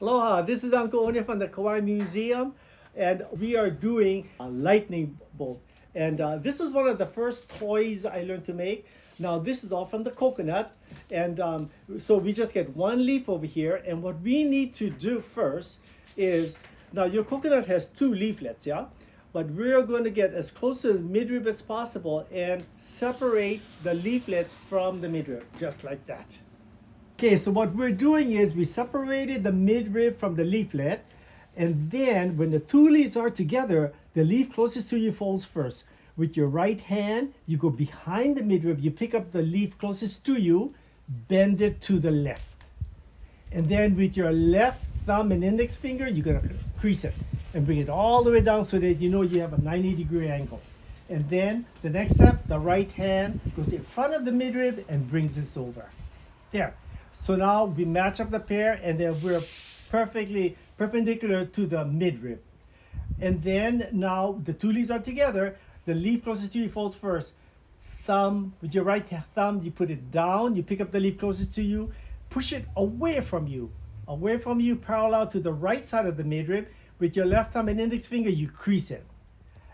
Aloha, this is Uncle Onya from the Kauai Museum, and we are doing a lightning bolt. And this is one of the first toys I learned to make. Now, this is all from the coconut, and so we just get one leaf over here. And what we need to do first is, now your coconut has two leaflets, yeah? But we're going to get as close to the midrib as possible and separate the leaflets from the midrib, just like that. Okay, so what we're doing is we separated the midrib from the leaflet, and then when the two leaves are together, the leaf closest to you falls first. With your right hand, you go behind the midrib, you pick up the leaf closest to you, bend it to the left. And then with your left thumb and index finger, you're gonna crease it and bring it all the way down so that you know you have a 90-degree angle. And then the next step, the right hand goes in front of the midrib and brings this over. There. So now we match up the pair and then we're perfectly perpendicular to the midrib. And then now the two leaves are together. The leaf closest to you falls first. Thumb, with your right thumb, you put it down, you pick up the leaf closest to you, push it away from you, parallel to the right side of the midrib. With your left thumb and index finger, you crease it.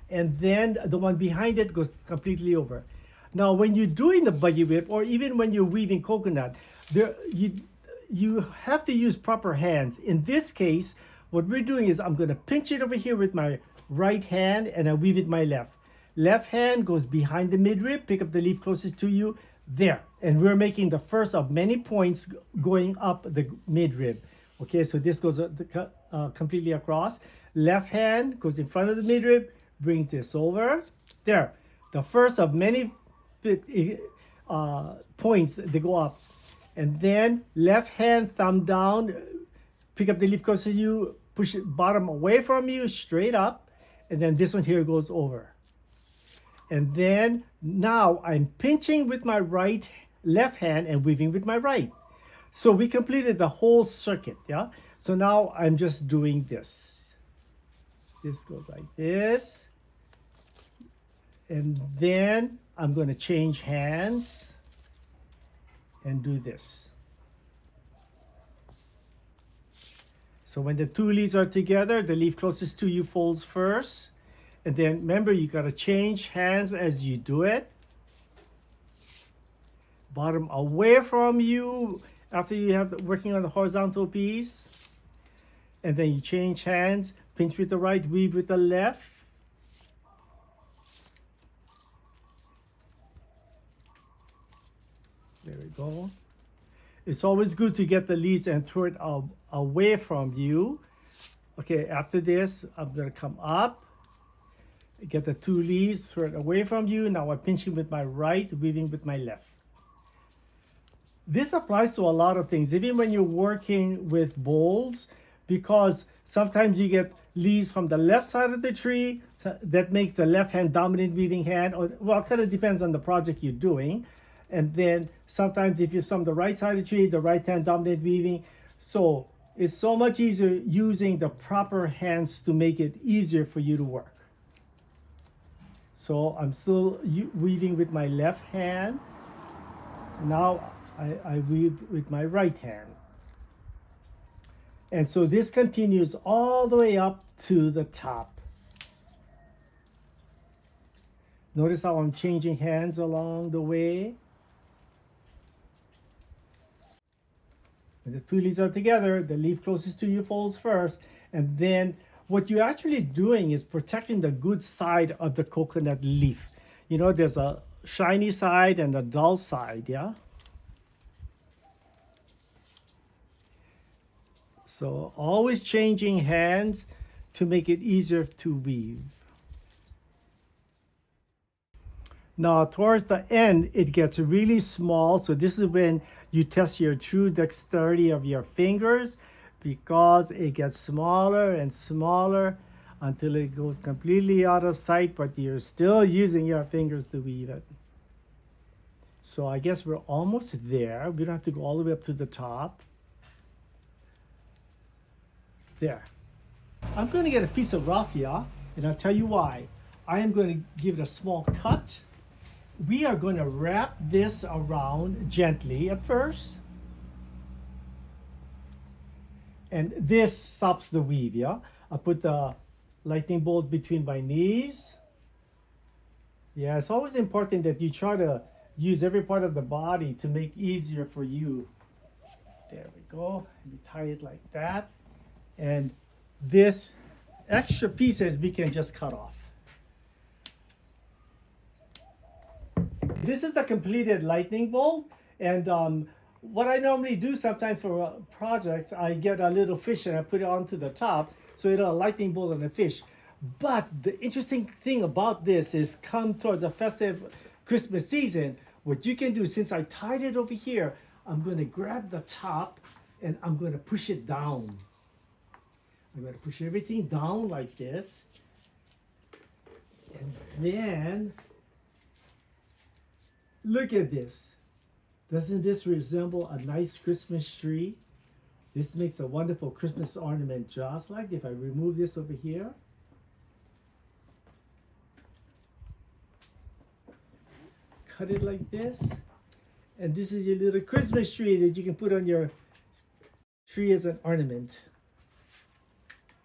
And then the one behind it goes completely over. Now, when you're doing the buggy whip, or even when you're weaving coconut, you have to use proper hands. In this case, what we're doing is I'm going to pinch it over here with my right hand and I weave it my left. Left hand goes behind the midrib, pick up the leaf closest to you, there. And we're making the first of many points going up the midrib. Okay, so this goes completely across. Left hand goes in front of the midrib, bring this over, there. The first of many points that go up. And then left hand, thumb down, pick up the leaf close to you, push it bottom away from you, straight up. And then this one here goes over. And then now I'm pinching with my left hand and weaving with my right. So we completed the whole circuit, yeah? So now I'm just doing this. This goes like this. And then I'm going to change hands and do this. So when the two leaves are together, the leaf closest to you folds first. And then remember, you got to change hands as you do it. Bottom away from you after you have working on the horizontal piece. And then you change hands, pinch with the right, weave with the left. There we go. It's always good to get the leaves and throw it away from you. Okay, after this, I'm going to come up, get the two leaves, throw it away from you. Now I'm pinching with my right, weaving with my left. This applies to a lot of things, even when you're working with bowls, because sometimes you get leaves from the left side of the tree. So that makes the left hand dominant weaving hand, or well, it kind of depends on the project you're doing. And then sometimes if you're from the right side of the tree, the right hand dominant weaving. So it's so much easier using the proper hands to make it easier for you to work. So I'm still weaving with my left hand. Now I weave with my right hand. And so this continues all the way up to the top. Notice how I'm changing hands along the way. When the two leaves are together, the leaf closest to you falls first. And then what you're actually doing is protecting the good side of the coconut leaf. You know, there's a shiny side and a dull side, yeah? So always changing hands to make it easier to weave. Now, towards the end, it gets really small. So this is when you test your true dexterity of your fingers, because it gets smaller and smaller until it goes completely out of sight, but you're still using your fingers to weave it. So I guess we're almost there. We don't have to go all the way up to the top. There. I'm going to get a piece of raffia, and I'll tell you why. I am going to give it a small cut. We are going to wrap this around gently at first. And this stops the weave, yeah? I put the lightning bolt between my knees. Yeah, it's always important that you try to use every part of the body to make easier for you. There we go. You tie it like that. And this extra pieces we can just cut off. This is the completed lightning bolt. And what I normally do sometimes for projects, I get a little fish and I put it onto the top. So it'll a lightning bolt on the fish. But the interesting thing about this is come towards the festive Christmas season, what you can do, since I tied it over here, I'm going to grab the top and I'm going to push it down. I'm going to push everything down like this. And then, look at this. Doesn't this resemble a nice Christmas tree? This makes a wonderful Christmas ornament, just like if I remove this over here. Cut it like this. And this is your little Christmas tree that you can put on your tree as an ornament.